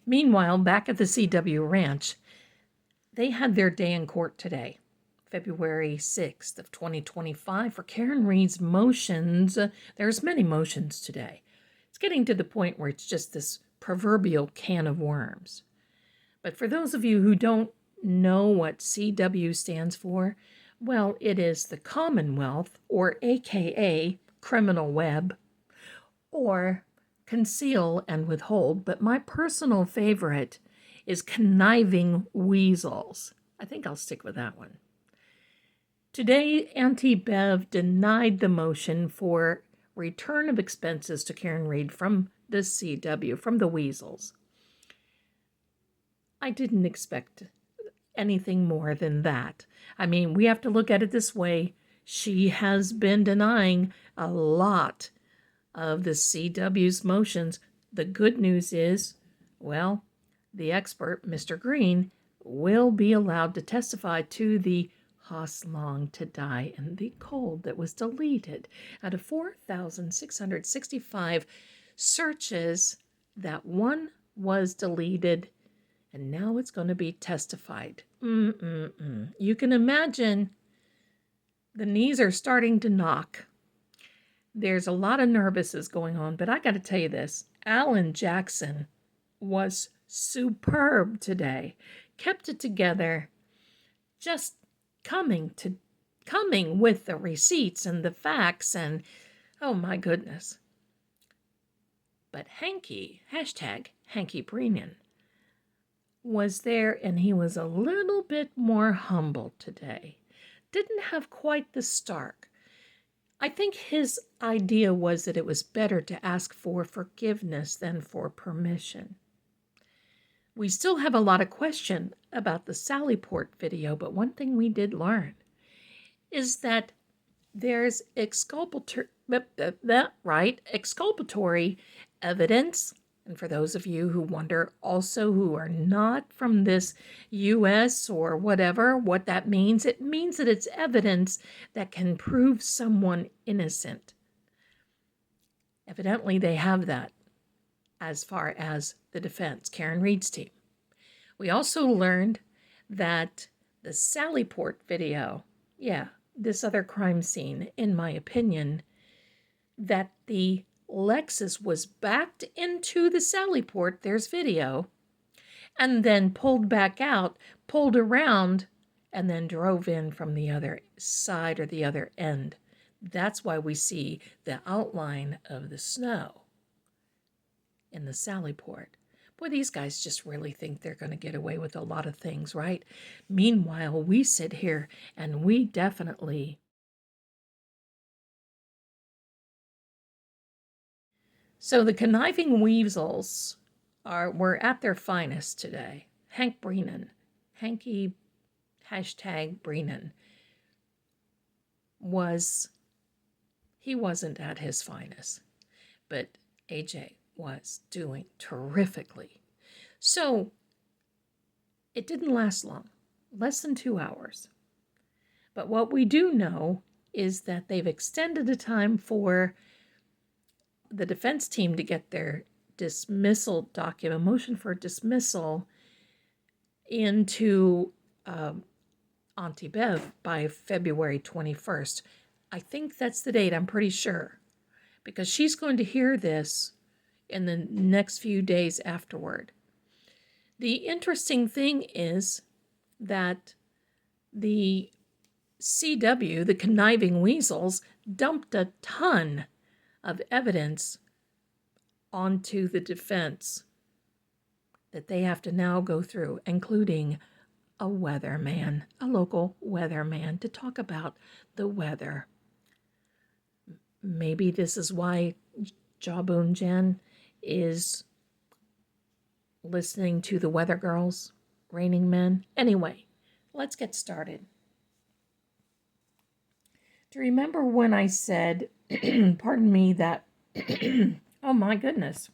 Meanwhile, back at the CW ranch, they had their day in court today, February 6th of 2025, for Karen Reed's motions. There's many motions today. It's getting to the point where it's just this proverbial can of worms. But for those of you who don't know what CW stands for, well, it is the Commonwealth, or AKA Criminal Web, or Conceal and Withhold, but my personal favorite is Conniving Weasels. I think I'll stick with that one. Today, Auntie Bev denied the motion for return of expenses to Karen Reed from the CW, from the Weasels. I didn't expect anything more than that. I mean, we have to look at it this way. She has been denying a lot of the CW's motions. The good news is, well, the expert, Mr. Green, will be allowed to testify to the Haas Long to Die in the Cold that was deleted. Out of 4,665 searches, that one was deleted, and now it's going to be testified. You can imagine the knees are starting to knock. There's a lot of nervousness going on, but I got to tell you this. Alan Jackson was superb today. Kept it together, just coming with the receipts and the facts, and oh my goodness. But Hanky, hashtag Hanky Brennan, was there, and he was a little bit more humble today. Didn't have quite the Stark. I think his idea was that it was better to ask for forgiveness than for permission. We still have a lot of question about the Sallyport video, but one thing we did learn is that there's exculpatory evidence. And for those of you who wonder also who are not from this U.S. or whatever, what that means, it means that it's evidence that can prove someone innocent. Evidently, they have that as far as the defense, Karen Reed's team. We also learned that the Sallyport video, this other crime scene, in my opinion, that the Lexus was backed into the Sallyport, there's video, and then pulled back out, pulled around, and then drove in from the other side or the other end. That's why we see the outline of the snow in the Sallyport. Boy, these guys just really think they're going to get away with a lot of things, right? Meanwhile, we sit here and we definitely... So the Conniving Weasels were at their finest today. Hank Brennan, Hanky, hashtag Brennan, he wasn't at his finest, but AJ was doing terrifically. So it didn't last long, less than 2 hours. But what we do know is that they've extended the time for the defense team to get their dismissal document, motion for dismissal, into Auntie Bev by February 21st. I think that's the date, I'm pretty sure, because she's going to hear this in the next few days afterward. The interesting thing is that the CW, the Conniving Weasels, dumped a ton of evidence onto the defense that they have to now go through, including a weatherman, a local weatherman, to talk about the weather. Maybe this is why Jawbone Jen is listening to the Weather Girls, Raining Men. Anyway, let's get started. Do you remember when I said, pardon me, that, oh my goodness.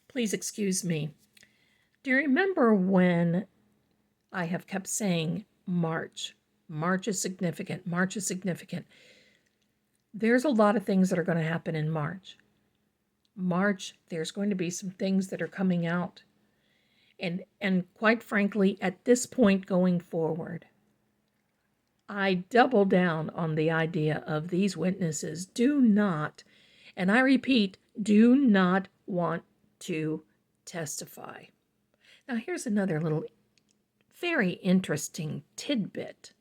Please excuse me. Do you remember when I have kept saying March? March is significant. March is significant. There's a lot of things that are going to happen in March. March, there's going to be some things that are coming out. And quite frankly, at this point going forward, I double down on the idea of these witnesses do not, and I repeat, do not want to testify. Now, here's another little very interesting tidbit.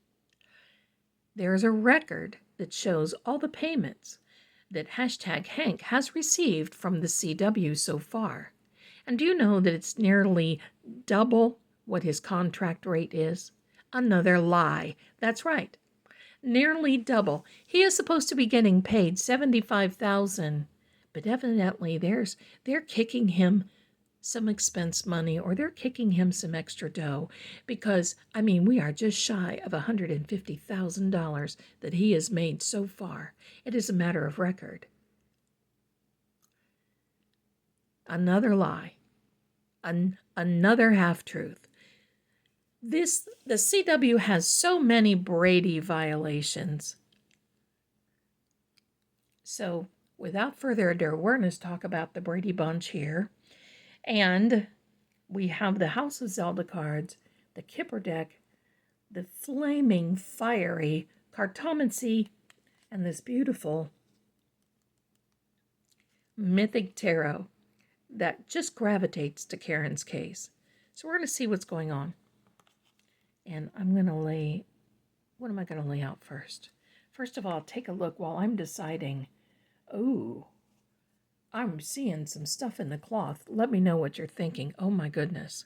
There's a record that shows all the payments that hashtag Hank has received from the CW so far. And do you know that it's nearly double what his contract rate is? Another lie. That's right. Nearly double. He is supposed to be getting paid $75,000, but evidently they're kicking him some expense money, or they're kicking him some extra dough, because I mean we are just shy of $150,000 that he has made so far. It is a matter of record. Another lie. Another half-truth. The CW has so many Brady violations. So without further ado, we're going to talk about the Brady Bunch here. And we have the House of Zelda cards, the Kipper deck, the flaming, fiery Cartomancy, and this beautiful Mythic Tarot that just gravitates to Karen's case. So we're going to see what's going on. And I'm going to lay, what am I going to lay out first? First of all, take a look while I'm deciding. Oh, I'm seeing some stuff in the cloth. Let me know what you're thinking. Oh my goodness.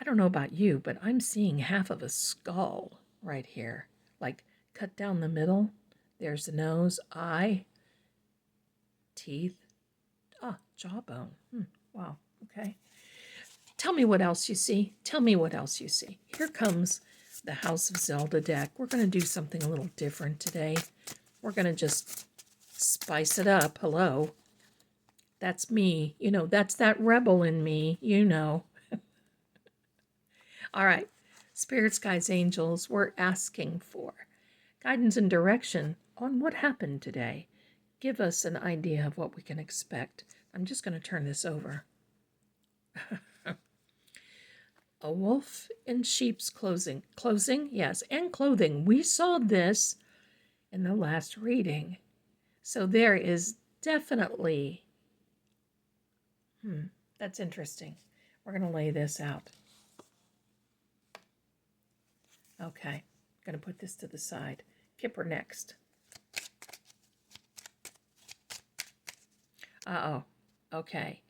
I don't know about you, but I'm seeing half of a skull right here. Like cut down the middle. There's the nose, eye, teeth. Jawbone. Wow, okay. Tell me what else you see. Tell me what else you see. Here comes the House of Zelda deck. We're going to do something a little different today. We're going to just spice it up. Hello. That's me. You know, that's that rebel in me. You know. All right. Spirits, guides, angels, we're asking for guidance and direction on what happened today. Give us an idea of what we can expect. I'm just going to turn this over. A wolf in sheep's clothing. Yes, and clothing. We saw this in the last reading. So there is definitely, that's interesting. We're going to lay this out. Okay, going to put this to the side. Kipper next. Uh-oh, okay.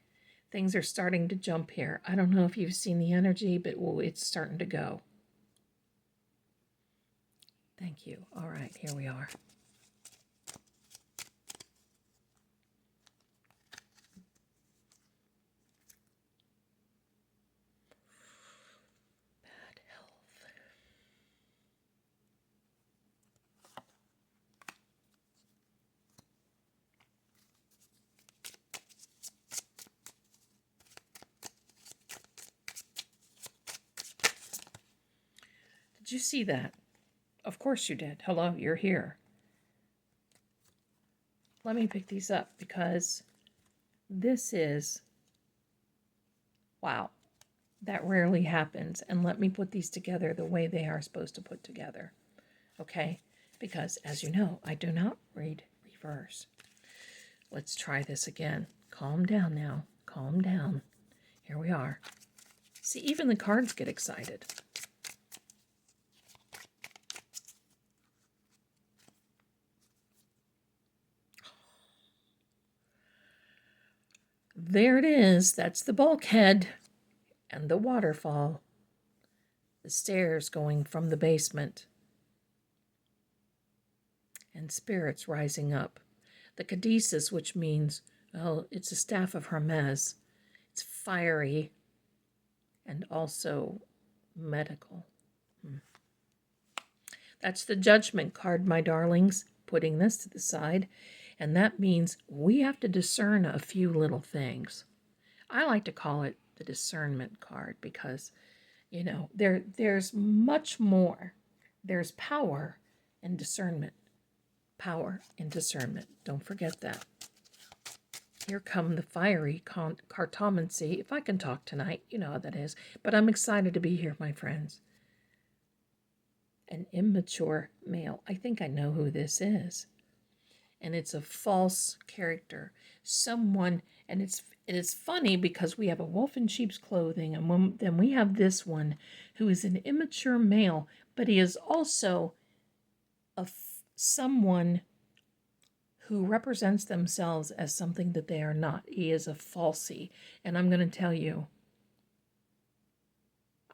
Things are starting to jump here. I don't know if you've seen the energy, but it's starting to go. Thank you. All right, here we are. Bad health. Did you see that? Of course you did. Hello, you're here. Let me pick these up because this is, wow, that rarely happens. And let me put these together the way they are supposed to put together. Okay? Because as you know, I do not read reverse. Let's try this again. Calm down now. Calm down. Here we are. See, even the cards get excited. There it is. That's the bulkhead and the waterfall. The stairs going from the basement. And spirits rising up. The caduceus, which means, well, it's a staff of Hermes. It's fiery and also medical. That's the judgment card, my darlings. Putting this to the side. And that means we have to discern a few little things. I like to call it the discernment card because, you know, there's much more. There's power in discernment. Power in discernment. Don't forget that. Here come the fiery Cartomancy. If I can talk tonight, you know how that is. But I'm excited to be here, my friends. An immature male. I think I know who this is. And it's a false character. Someone, and it is funny because we have a wolf in sheep's clothing, and then we have this one who is an immature male, but he is also someone who represents themselves as something that they are not. He is a falsie. And I'm going to tell you,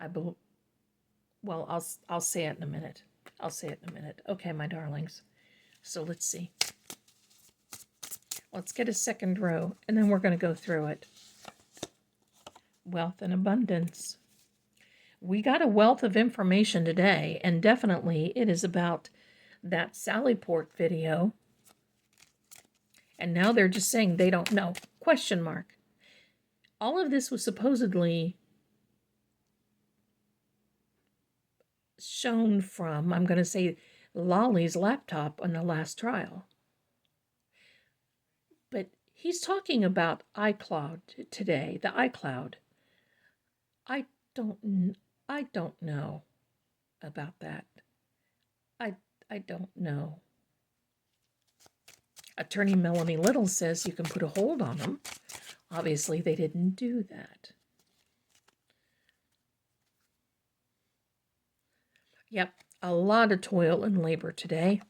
I'll say it in a minute. I'll say it in a minute. Okay, my darlings. So let's see. Let's get a second row, and then we're going to go through it. Wealth and abundance. We got a wealth of information today, and definitely it is about that Sallyport video. And now they're just saying they don't know. Question mark. All of this was supposedly shown from, I'm going to say, Lolly's laptop on the last trial. But he's talking about iCloud today, the iCloud. I don't know about that. I don't know. Attorney Melanie Little says you can put a hold on them. Obviously, they didn't do that. Yep, a lot of toil and labor today.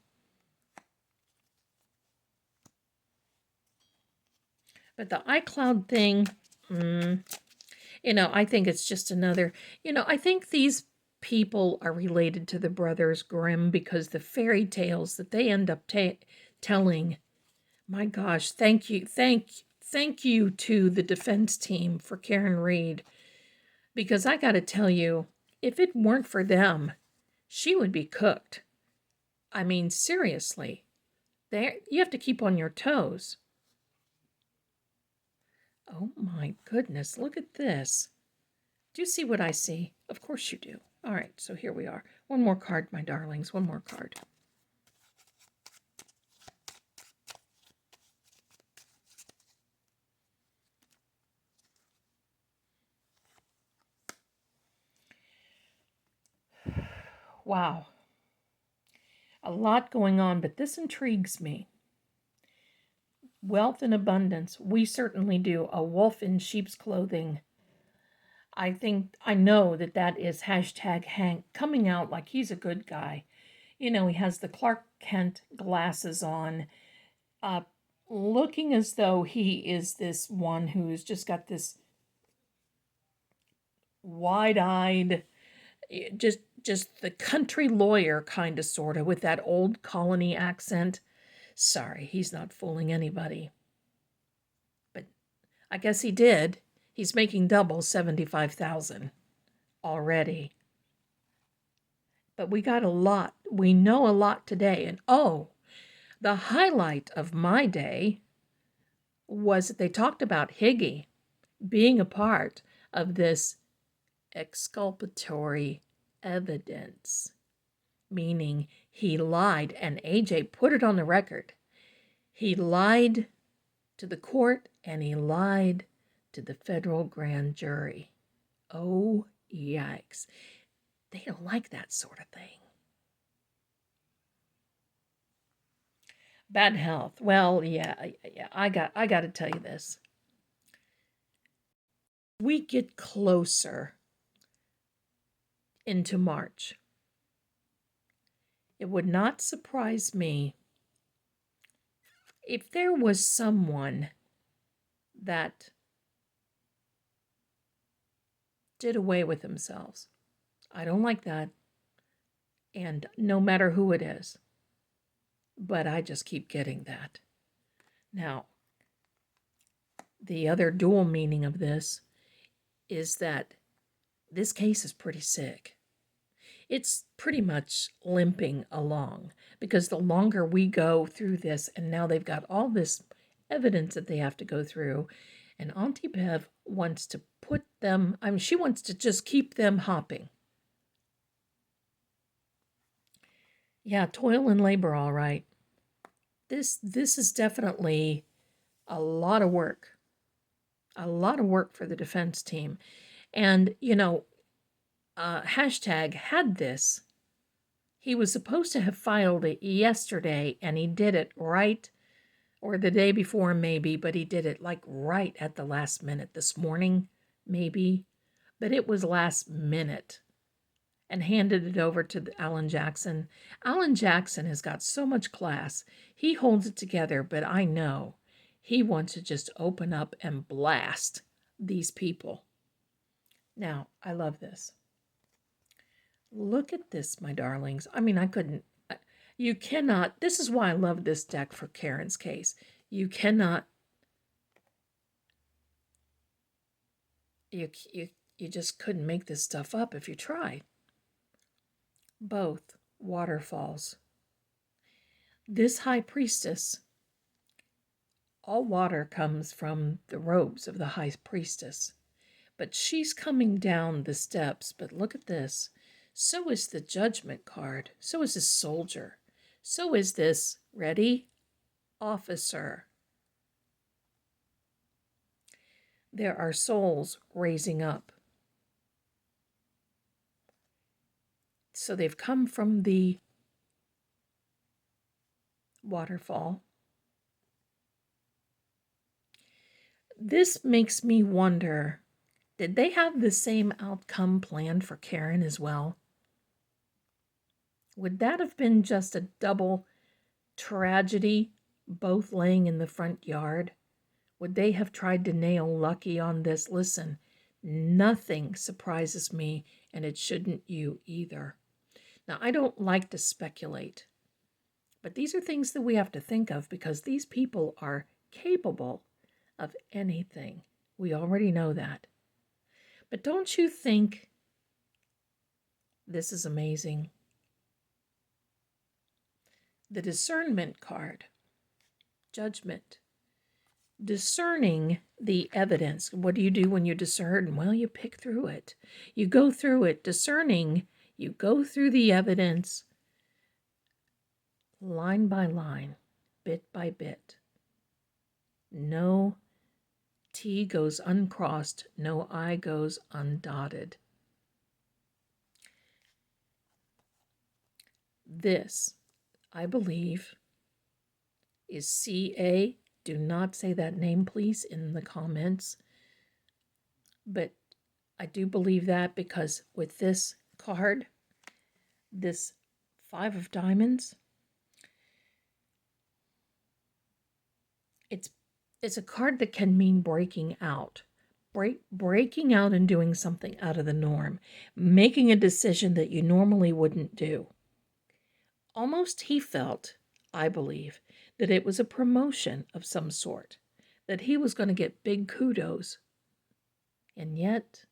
But the iCloud thing, I think it's just another, I think these people are related to the Brothers Grimm because the fairy tales that they end up telling, my gosh, thank you to the defense team for Karen Reed, because I got to tell you, if it weren't for them, she would be cooked. I mean, seriously, you have to keep on your toes. Oh my goodness, look at this. Do you see what I see? Of course you do. All right, so here we are. One more card, my darlings, one more card. Wow. A lot going on, but this intrigues me. Wealth and abundance. We certainly do. A wolf in sheep's clothing. I know that is hashtag Hank coming out like he's a good guy. He has the Clark Kent glasses on, looking as though he is this one who's just got this wide-eyed, just the country lawyer kind of sort of with that old colony accent. Sorry, he's not fooling anybody. But I guess he did. He's making double 75,000 already. But we got a lot. We know a lot today. And the highlight of my day was that they talked about Higgy being a part of this exculpatory evidence, meaning he lied, and AJ put it on the record. He lied to the court and he lied to the federal grand jury. Oh, yikes. They don't like that sort of thing. Bad health. Well, yeah, I got to tell you this. We get closer into March. It would not surprise me if there was someone that did away with themselves. I don't like that. And no matter who it is. But I just keep getting that. Now, the other dual meaning of this is that this case is pretty sick. It's pretty much limping along because the longer we go through this, and now they've got all this evidence that they have to go through, and Auntie Bev wants to put them, she wants to just keep them hopping. Yeah, toil and labor, all right. This is definitely A lot of work. A lot of work for the defense team. And, hashtag had this. He was supposed to have filed it yesterday, and he did it right, or the day before maybe, but he did it like right at the last minute this morning, maybe. But it was last minute, and handed it over to Alan Jackson. Alan Jackson has got so much class. He holds it together, but I know he wants to just open up and blast these people. Now, I love this. Look at this, my darlings. I mean, you cannot, this is why I love this deck for Karen's case. You cannot, you just couldn't make this stuff up if you tried. Both waterfalls. This high priestess, all water comes from the robes of the high priestess, but she's coming down the steps. But look at this. So is the judgment card. So is this soldier. So is this, ready, officer. There are souls raising up. So they've come from the waterfall. This makes me wonder, did they have the same outcome planned for Karen as well? Would that have been just a double tragedy, both laying in the front yard? Would they have tried to nail Lucky on this? Listen, nothing surprises me, and it shouldn't you either. Now, I don't like to speculate, but these are things that we have to think of because these people are capable of anything. We already know that. But don't you think this is amazing? The discernment card, judgment, discerning the evidence. What do you do when you discern? Well, you pick through it. You go through it. Discerning, you go through the evidence line by line, bit by bit. No T goes uncrossed, no I goes undotted. This, I believe, is CA. Do not say that name, please, in the comments. But I do believe that because with this card, this 5 of diamonds, it's a card that can mean breaking out. Breaking out and doing something out of the norm. Making a decision that you normally wouldn't do. Almost he felt, I believe, that it was a promotion of some sort, that he was going to get big kudos. And yet,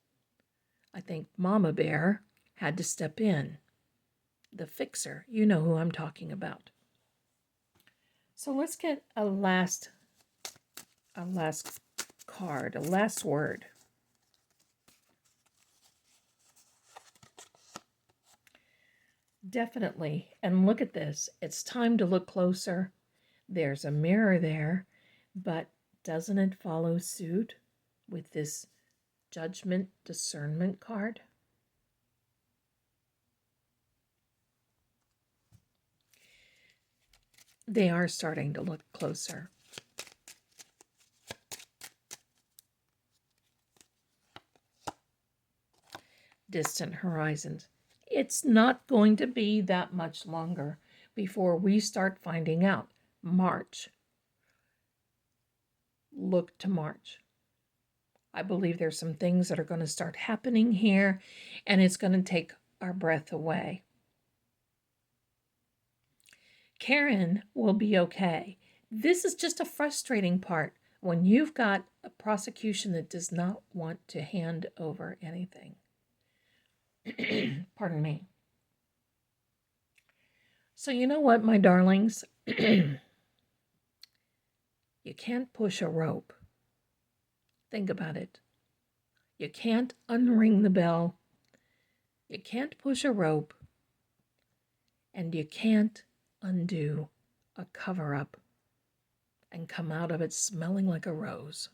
I think Mama Bear had to step in. The fixer, you know who I'm talking about. So let's get a last card, a last word. Definitely. And look at this. It's time to look closer. There's a mirror there, but doesn't it follow suit with this judgment discernment card? They are starting to look closer. Distant horizons. It's not going to be that much longer before we start finding out. March. Look to March. I believe there's some things that are going to start happening here, and it's going to take our breath away. Karen will be okay. This is just a frustrating part when you've got a prosecution that does not want to hand over anything. Pardon me. So you know what, my darlings? You can't push a rope. Think about it. You can't unring the bell. You can't push a rope. And you can't undo a cover-up. and come out of it smelling like a rose.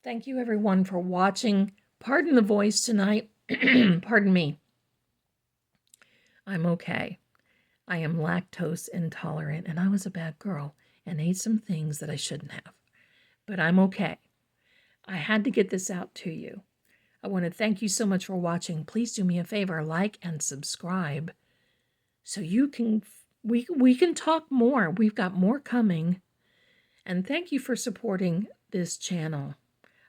Thank you, everyone, for watching. Pardon the voice tonight. Pardon me. I'm okay. I am lactose intolerant, and I was a bad girl and ate some things that I shouldn't have. But I'm okay. I had to get this out to you. I want to thank you so much for watching. Please do me a favor, like and subscribe so we can talk more. We've got more coming. And thank you for supporting this channel.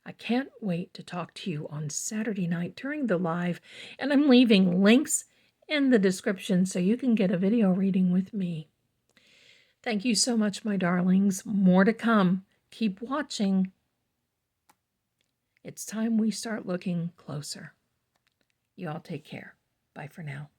I can't wait to talk to you on Saturday night during the live, and I'm leaving links in the description so you can get a video reading with me. Thank you so much, my darlings. More to come. Keep watching. It's time we start looking closer. You all take care. Bye for now.